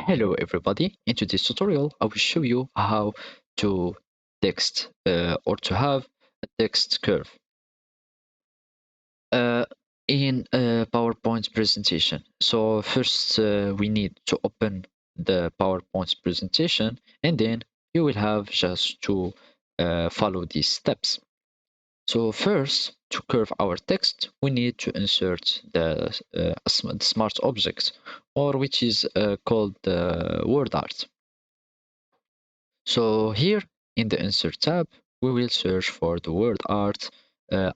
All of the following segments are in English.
Hello everybody, in today's tutorial I will show you how to text or to have a text curve uh, in a PowerPoint presentation. So first we need to open the PowerPoint presentation, and then you will have just to follow these steps. So first, to curve our text, we need to insert the smart object, or which is called the word art. So here in the insert tab, we will search for the word art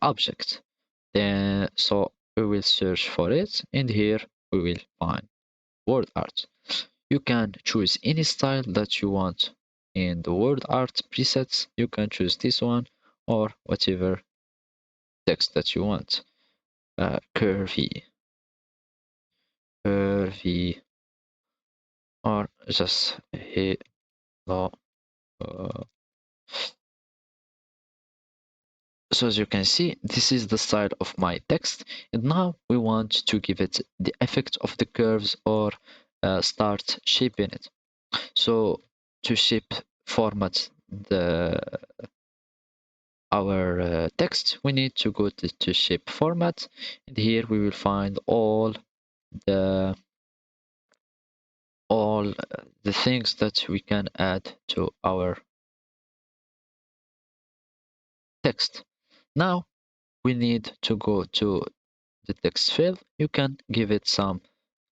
object. Then we will search for it, and here we will find word art. You can choose any style that you want in the word art presets. You can choose this one or whatever text that you want. Curvy, curvy, or just hello. Uh, so as you can see, this is the style of my text, and now we want to give it the effect of the curves or start shaping it. So to shape format the our text, we need to go to shape format, and here we will find the all the things that we can add to our text. Now we need to go to the text field. You can give it some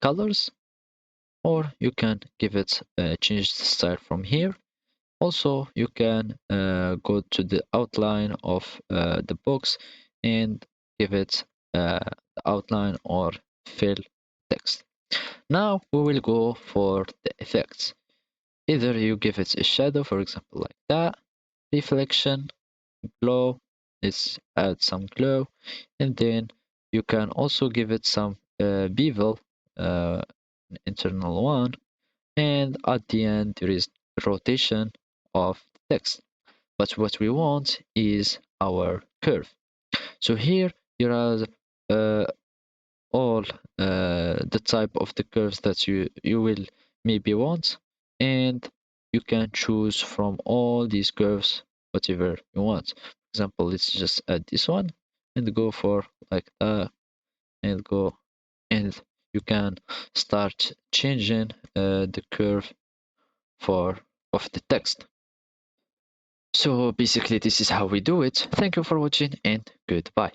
colors, or you can give it change the style from here. Also, you can go to the outline of the box and give it the outline or fill text. Now we will go for the effects. Either you give it a shadow, for example, like that, reflection, glow, let's add some glow, and then you can also give it some bevel, uh, internal one, and at the end there is rotation of the text. But what we want is our curve. So here you have uh, all the type of the curves that you will maybe want, and you can choose from all these curves whatever you want. For example, let's just add this one and go for like that, and go, and you can start changing the curve for of the text. So basically this is how we do it. Thank you for watching, and goodbye.